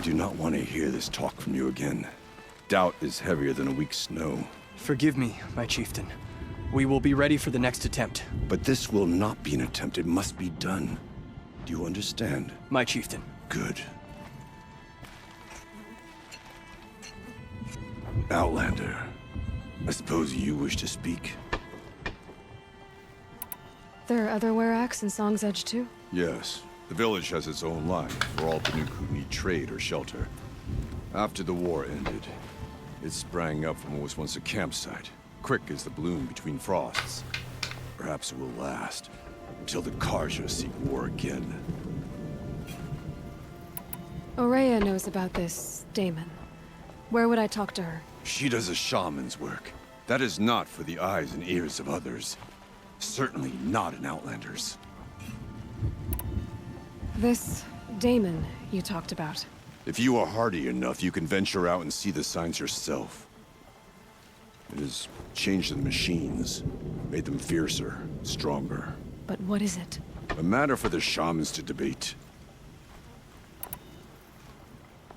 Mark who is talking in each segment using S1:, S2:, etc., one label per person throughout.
S1: do not want to hear this talk from you again. Doubt is heavier than a week's snow.
S2: Forgive me, my chieftain. We will be ready for the next attempt.
S1: But this will not be an attempt. It must be done. Do you understand?
S2: My chieftain.
S1: Good. Outlander, I suppose you wish to speak?
S3: There are other Weraks in Song's Edge too?
S1: Yes. The village has its own life for all Banuk who need trade or shelter. After the war ended, it sprang up from what was once a campsite, quick as the bloom between frosts. Perhaps it will last, until the Karja seek war again.
S3: Aurea knows about this Damon. Where would I talk to her?
S1: She does a shaman's work. That is not for the eyes and ears of others. Certainly not an Outlander's.
S3: This Damon you talked about.
S1: If you are hardy enough, you can venture out and see the signs yourself. It has changed the machines, made them fiercer, stronger.
S3: But what is it?
S1: A matter for the shamans to debate.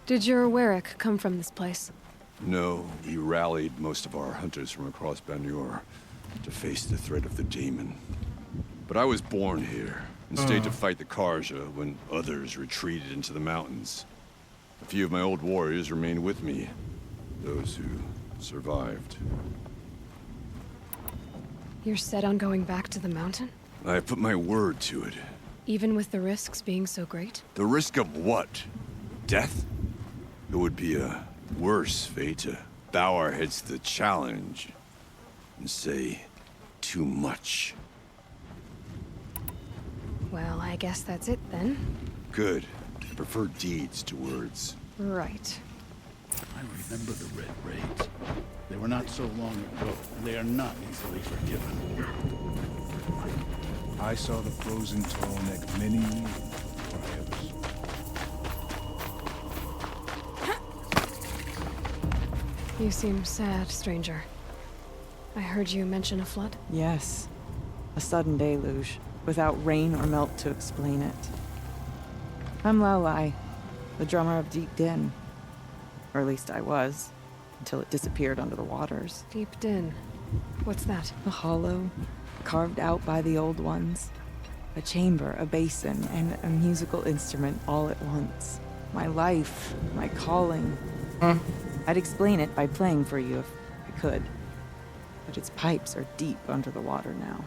S3: Did your Werak come from this place?
S1: No, we rallied most of our hunters from across Banuk to face the threat of the demon. But I was born here, and stayed to fight the Karja when others retreated into the mountains. A few of my old warriors remained with me, those who survived.
S3: You're set on going back to the mountain?
S1: I have put my word to it.
S3: Even with the risks being so great?
S1: The risk of what? Death? It would be a worse fate to bow our heads to the challenge and say too much.
S3: Well, I guess that's it then.
S1: Good. I prefer deeds to words.
S3: Right.
S4: I remember the Red Raids. They were not so long ago, and they are not easily forgiven.
S5: I saw the frozen Tallneck many years before I ever saw
S3: You seem sad, stranger. I heard you mention a flood?
S6: Yes. A sudden deluge, without rain or melt to explain it. I'm Laolai, the drummer of Deep Din. Or at least I was, until it disappeared under the waters.
S3: Deep Din. What's that?
S6: A hollow, carved out by the old ones. A chamber, a basin, and a musical instrument all at once. My life, my calling. I'd explain it by playing for you if I could. But its pipes are deep under the water now.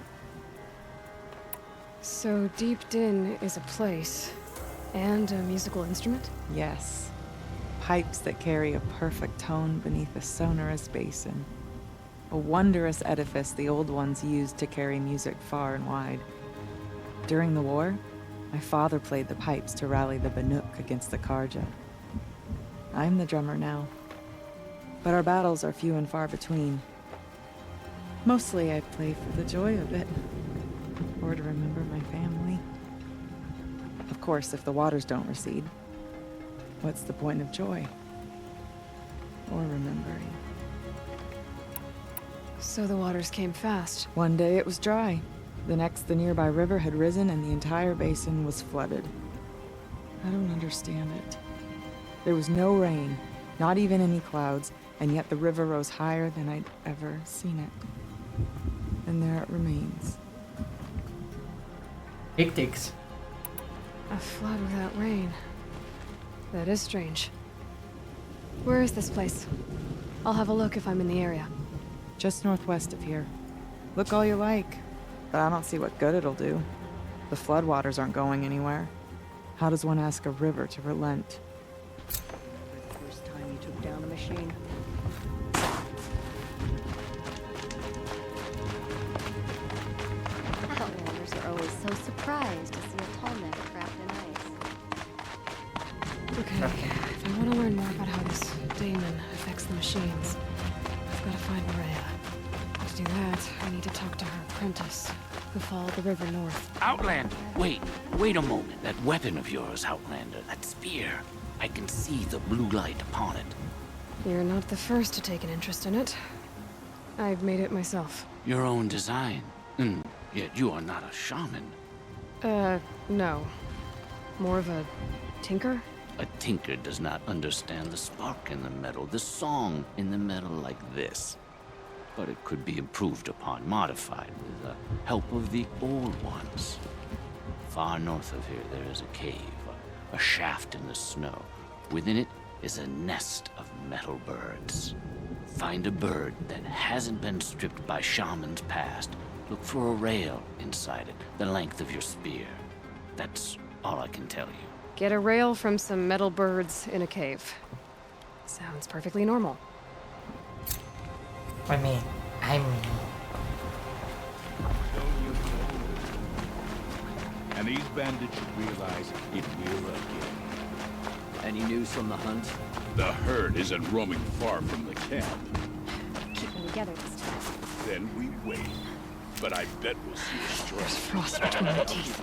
S3: So Deep Din is a place, and a musical instrument?
S6: Yes. Pipes that carry a perfect tone beneath a sonorous basin. A wondrous edifice the old ones used to carry music far and wide. During the war, my father played the pipes to rally the Banuk against the Karja. I'm the drummer now. But our battles are few and far between. Mostly I play for the joy of it, or to remember my family. Of course, if the waters don't recede, what's the point of joy? Or remembering?
S3: So the waters came fast.
S6: One day it was dry. The next, the nearby river had risen and the entire basin was flooded. I don't understand it. There was no rain, not even any clouds, and yet the river rose higher than I'd ever seen it. And there it remains.
S7: Hectics.
S3: A flood without rain. That is strange. Where is this place? I'll have a look if I'm in the area.
S6: Just northwest of here. Look all you like, but I don't see what good it'll do. The floodwaters aren't going anywhere. How does one ask a river to relent?
S8: The first time you took down a machine.
S9: Outlanders are always so surprised to see a Tallneck trapped in ice.
S3: Okay, if I want to learn more about how this Damon affects the machines, I've got to find Aurea. To do that, I need to talk to her apprentice, who followed the river north.
S4: Outlander! Wait a moment. That weapon of yours, Outlander, that spear. I can see the blue light upon it.
S3: You're not the first to take an interest in it. I've made it myself.
S4: Your own design. Yet you are not a shaman.
S3: No. More of a tinker?
S4: A tinker does not understand the spark in the metal, the song in the metal like this. But it could be improved upon, modified, with the help of the old ones. Far north of here, there is a cave, a shaft in the snow. Within it is a nest of metal birds. Find a bird that hasn't been stripped by shamans past. Look for a rail inside it, the length of your spear. That's all I can tell you.
S3: Get a rail from some metal birds in a cave. Sounds perfectly normal.
S7: I mean,
S5: And these bandits should realize it will again.
S2: Any news from the hunt?
S5: The herd isn't roaming far from the camp.
S9: Keep them together this time.
S5: Then we wait. But I bet we'll see a strike.
S3: There's frost between my teeth.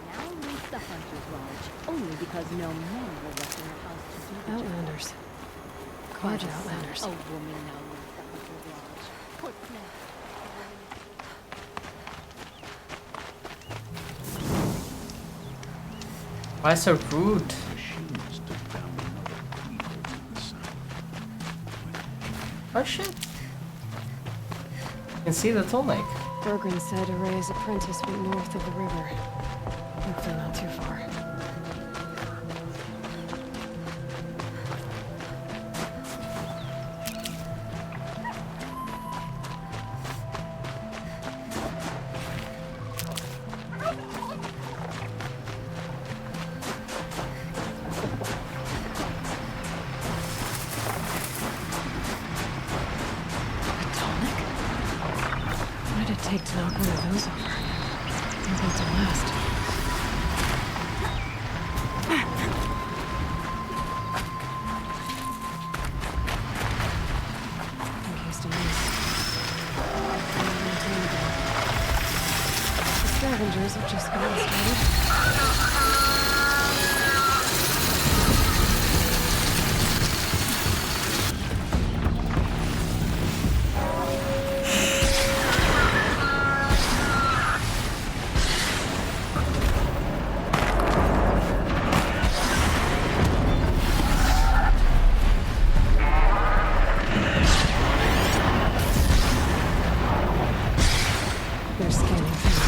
S8: Now leaves the hunter's lodge, only because no men were left in the house to do the job.
S3: Outlanders. Gorge outlanders.
S8: A woman now leaves the hunter's lodge. Poor snap.
S7: why so rude?
S5: The Shamans took down another evil in the south.
S7: Oh shit. You can see the Tallneck.
S3: Bergren said Araya's apprentice went north of the river. Hopefully not too far. What did it take to knock one of those over? Nothing to last. Encased in ice. The scavengers have just gotten started. They're scanning through.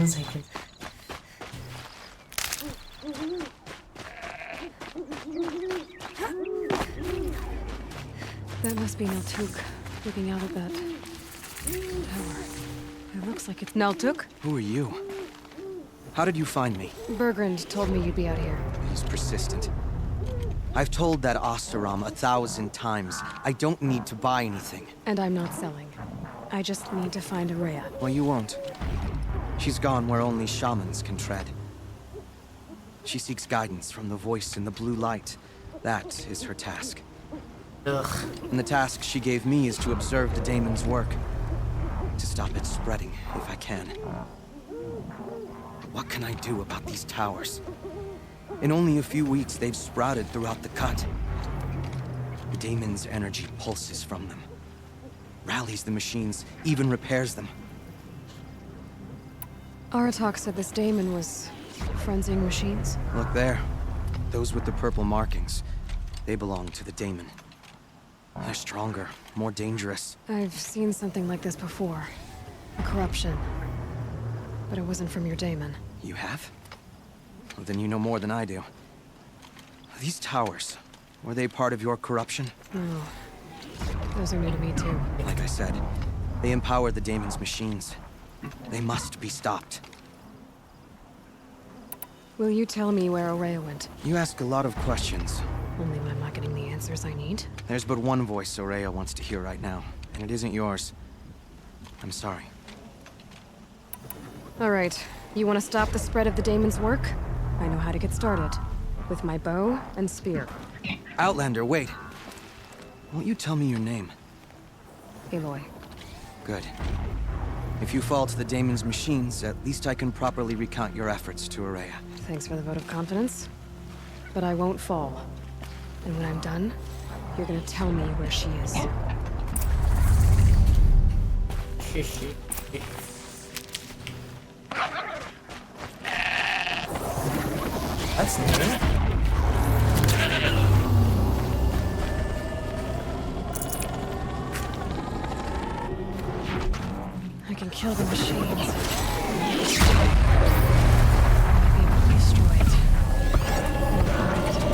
S7: Seconds.
S3: That must be Naltuk, looking out at that tower. It looks like it's Naltuk?
S2: Who are you? How did you find me?
S3: Bergrand told me you'd be out here.
S2: He's persistent.
S10: I've told that Oseram 1,000 times. I don't need to buy anything.
S3: And I'm not selling. I just need to find Araya.
S10: Well, you won't. She's gone where only shamans can tread. She seeks guidance from the voice in the blue light. That is her task.
S7: Ugh.
S10: And the task she gave me is to observe the daemon's work. To stop it spreading, if I can. What can I do about these towers? In only a few weeks, they've sprouted throughout the cut. The daemon's energy pulses from them. Rallies the machines, even repairs them.
S3: Aratak said this daemon was frenzying machines.
S10: Look there. Those with the purple markings. They belong to the daemon. They're stronger, more dangerous.
S3: I've seen something like this before. A corruption. But it wasn't from your daemon.
S10: You have? Well, then you know more than I do. These towers, were they part of your corruption?
S3: No. Those are new to me too.
S10: Like I said, they empower the daemon's machines. They must be stopped.
S3: Will you tell me where Araya went?
S10: You ask a lot of questions.
S3: Only when I'm not getting the answers I need.
S10: There's but one voice Araya wants to hear right now, and it isn't yours. I'm sorry.
S3: Alright, you want to stop the spread of the daemon's work? I know how to get started. With my bow and spear.
S10: Outlander, wait. Won't you tell me your name?
S3: Aloy.
S10: Good. If you fall to the daemon's machines, at least I can properly recount your efforts to Araya.
S3: Thanks for the vote of confidence. But I won't fall. And when I'm done, you're gonna tell me where she is.
S7: That's neat.
S3: I can kill the machines. Be able to destroy it. And hide it.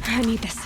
S3: I need this.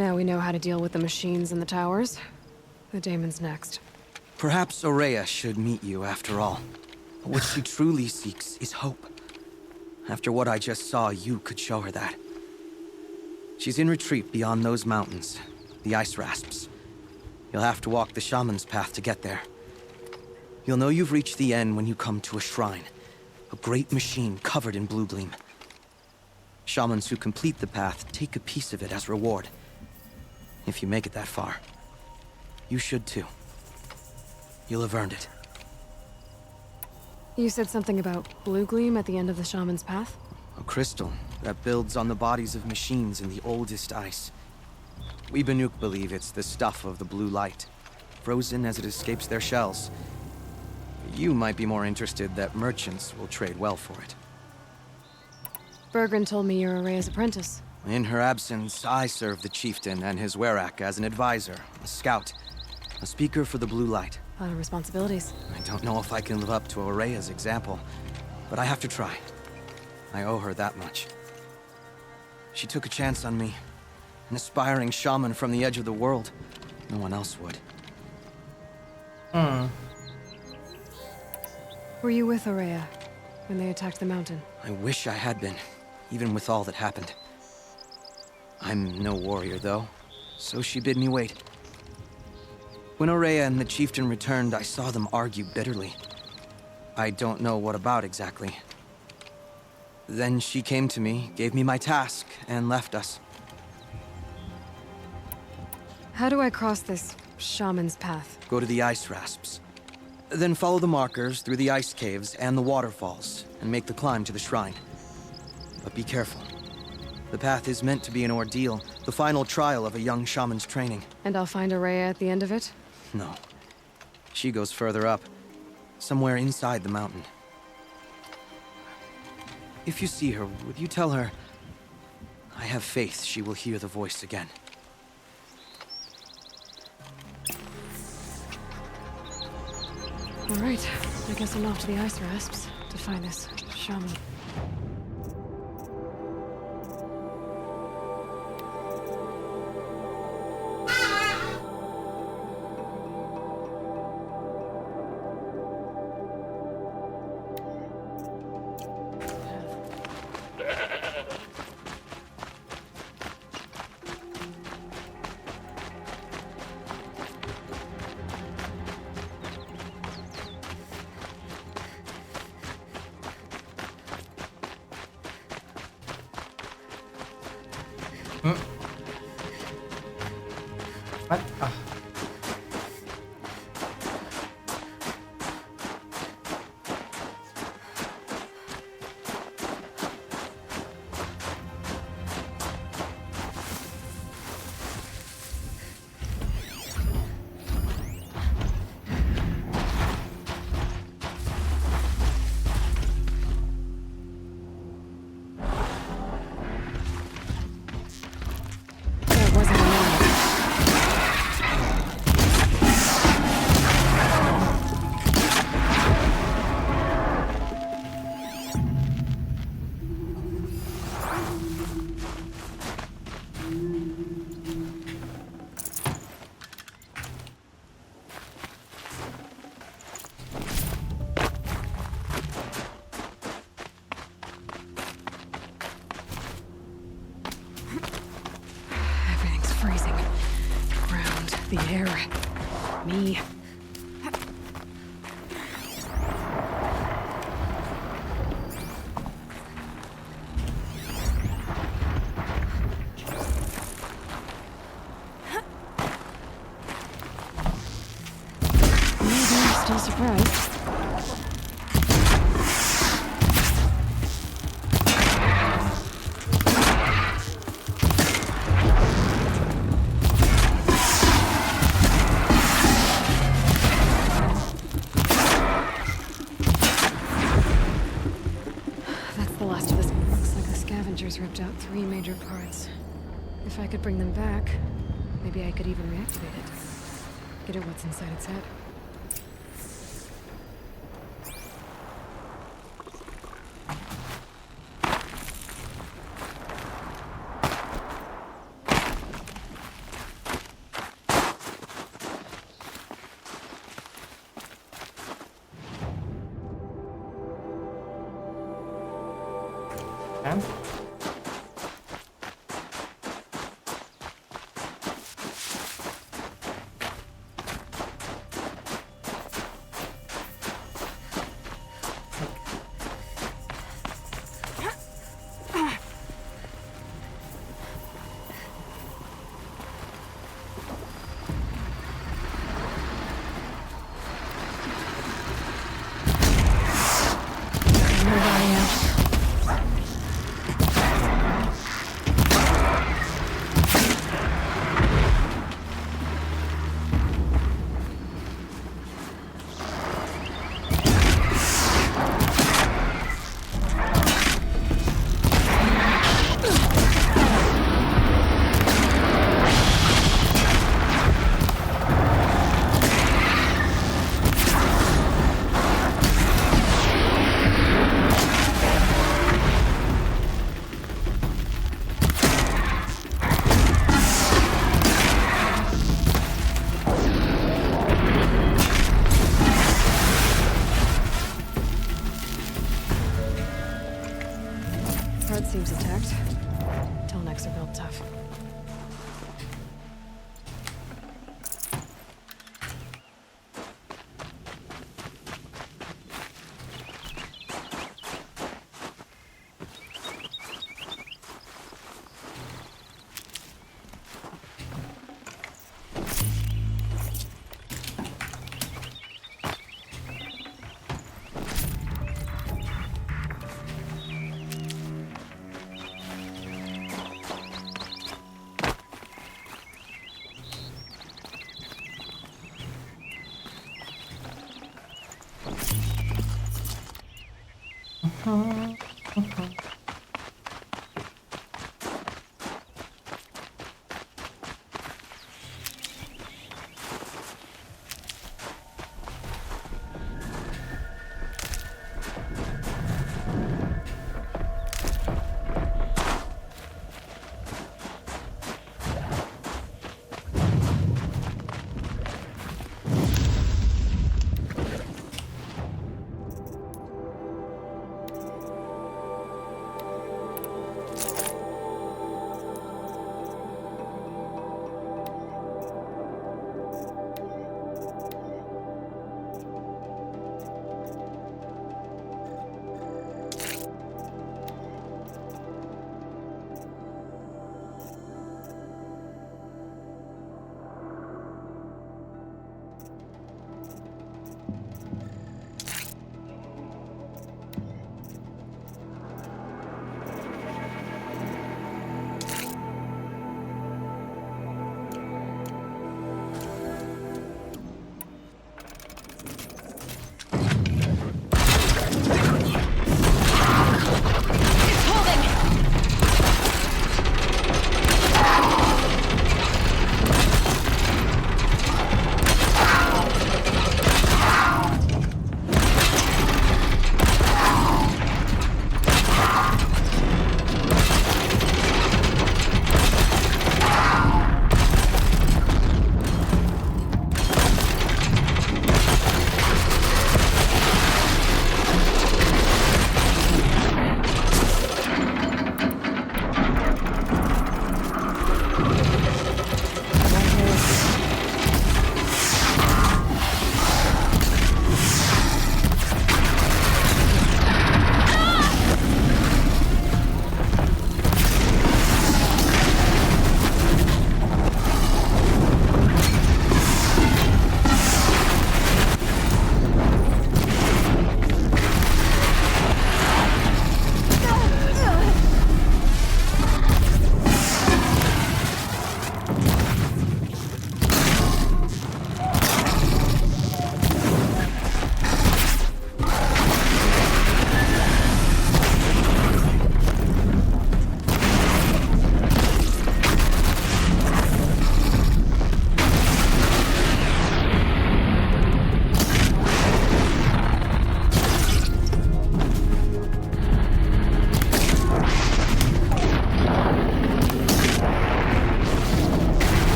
S3: Now we know how to deal with the machines in the towers. The daemon's next.
S10: Perhaps Aurea should meet you after all. What she truly seeks is hope. After what I just saw, you could show her that. She's in retreat beyond those mountains, the ice rasps. You'll have to walk the Shaman's path to get there. You'll know you've reached the end when you come to a shrine. A great machine covered in blue gleam. Shamans who complete the path take a piece of it as reward. If you make it that far, you should too. You'll have earned it.
S3: You said something about blue gleam at the end of the Shaman's path?
S10: A crystal that builds on the bodies of machines in the oldest ice. We Banuk believe it's the stuff of the blue light, frozen as it escapes their shells. You might be more interested that merchants will trade well for it.
S3: Bergren told me you're Aurea's apprentice.
S10: In her absence, I serve the chieftain and his werak as an advisor, a scout, a speaker for the blue light.
S3: A lot of responsibilities.
S10: I don't know if I can live up to Aurea's example, but I have to try. I owe her that much. She took a chance on me, an aspiring shaman from the edge of the world. No one else would.
S3: Were you with Aurea when they attacked the mountain?
S10: I wish I had been, even with all that happened. I'm no warrior, though, so she bid me wait. When Aurea and the chieftain returned, I saw them argue bitterly. I don't know what about exactly. Then she came to me, gave me my task, and left us.
S3: How do I cross this shaman's path?
S10: Go to the ice rasps. Then follow the markers through the ice caves and the waterfalls, and make the climb to the shrine. But be careful. The path is meant to be an ordeal, the final trial of a young shaman's training.
S3: And I'll find Aurea at the end of it?
S10: No. She goes further up, somewhere inside the mountain. If you see her, would you tell her, I have faith she will hear the voice again.
S3: All right, I guess I'm off to the ice rasps to find this shaman.
S7: What?
S3: That wasn't enough. Everything's freezing. The ground, the air, me. Maybe I'm still surprised. That's the last of this. Looks like the scavengers ripped out 3 major parts. If I could bring them back, maybe I could even reactivate it. Get at what's inside its head.
S7: man.
S3: Front seems intact. Tallnecks are built tough.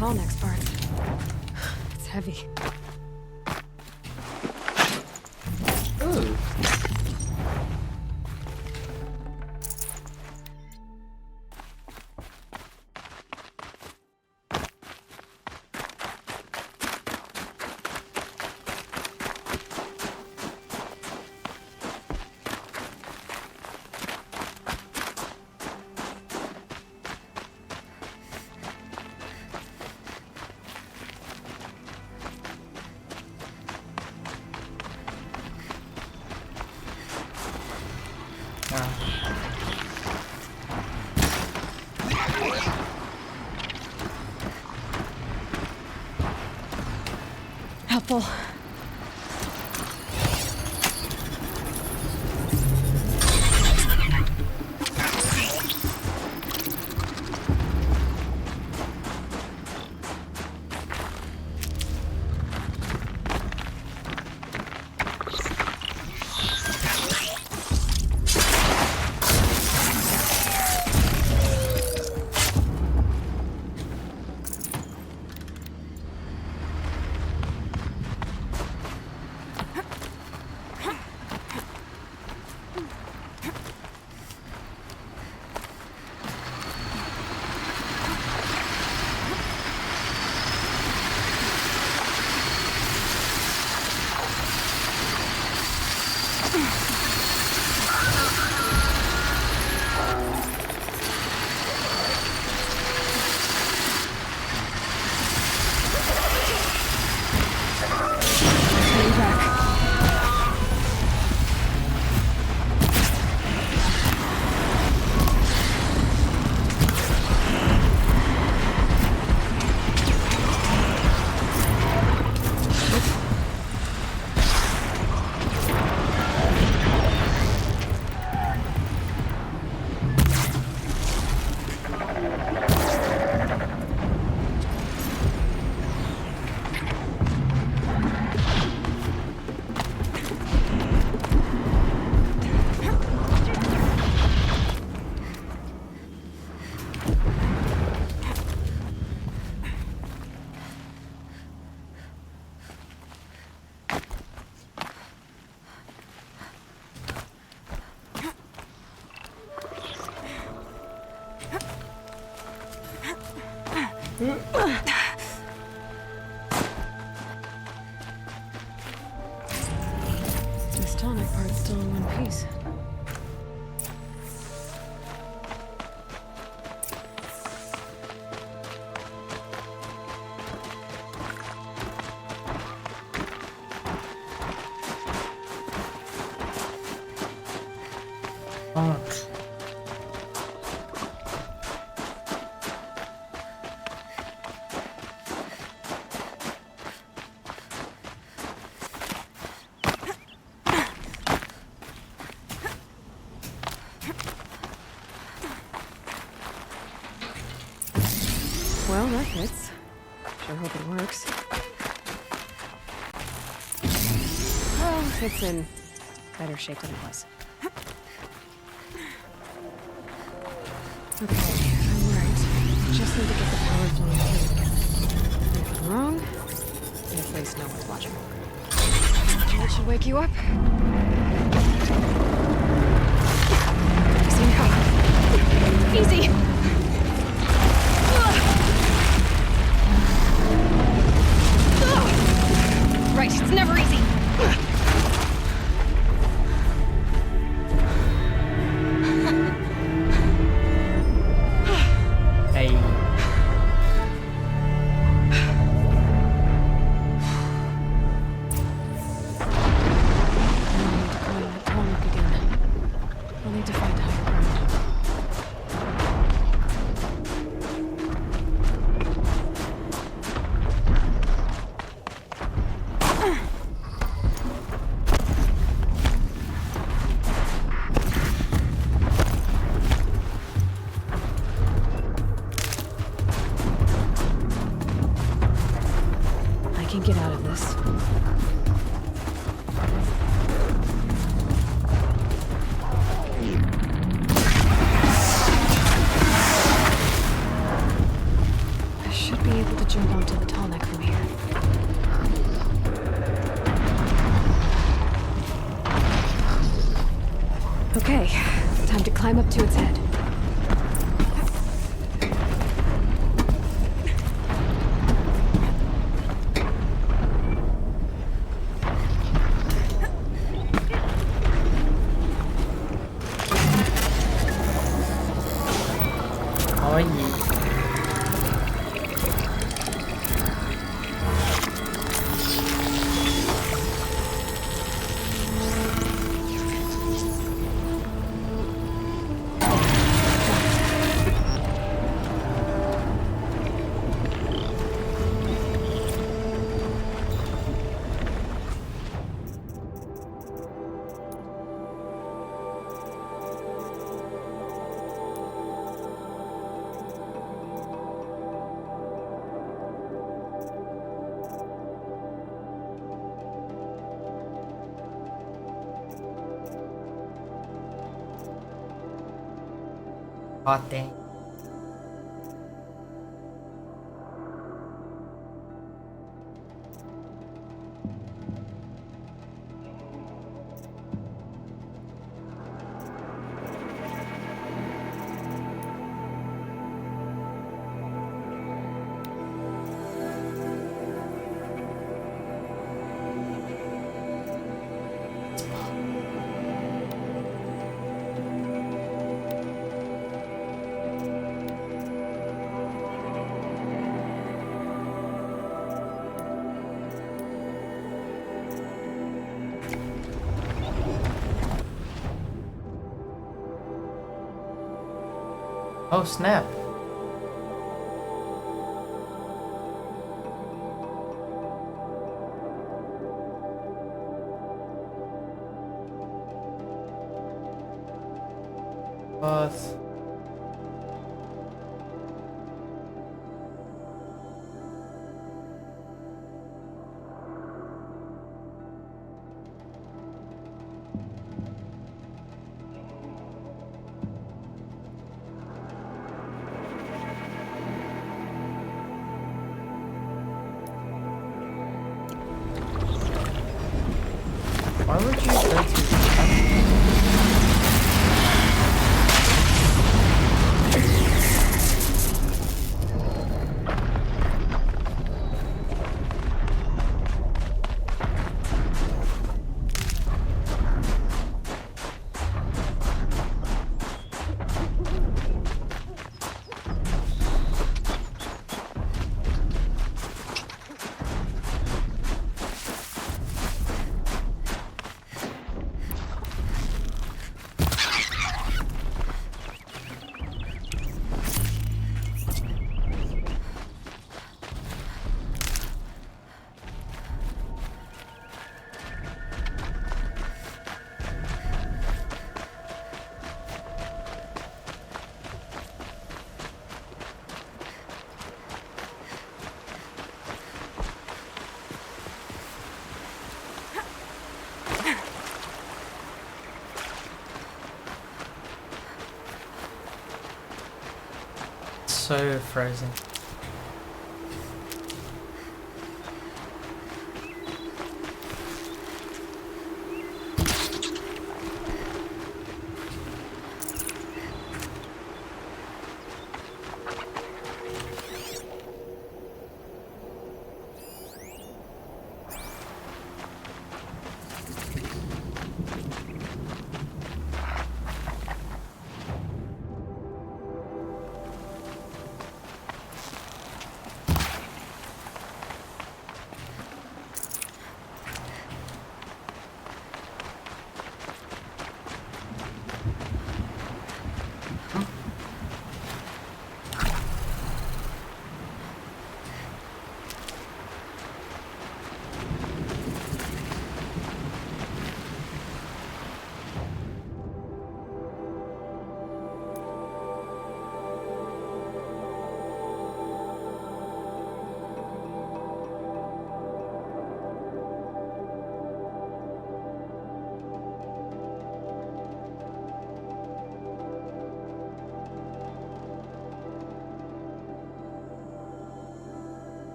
S3: Tallneck's part. It's heavy.
S7: Ooh.
S3: Helpful. This Tallneck part's still in one piece. Well, that fits. Sure hope it works. Well, it's in better shape than it was. Okay, I'm right. Just need to get the power flowing through again. If I'm wrong, at least no one's watching. That should wake you up. Easy now. Easy! Right, it's never easy.
S7: Hey.
S3: Tallneck again. Okay, time to climb up to its head.
S7: Oh yeah. Oh dang. Oh snap. What? Why would you go to so frozen?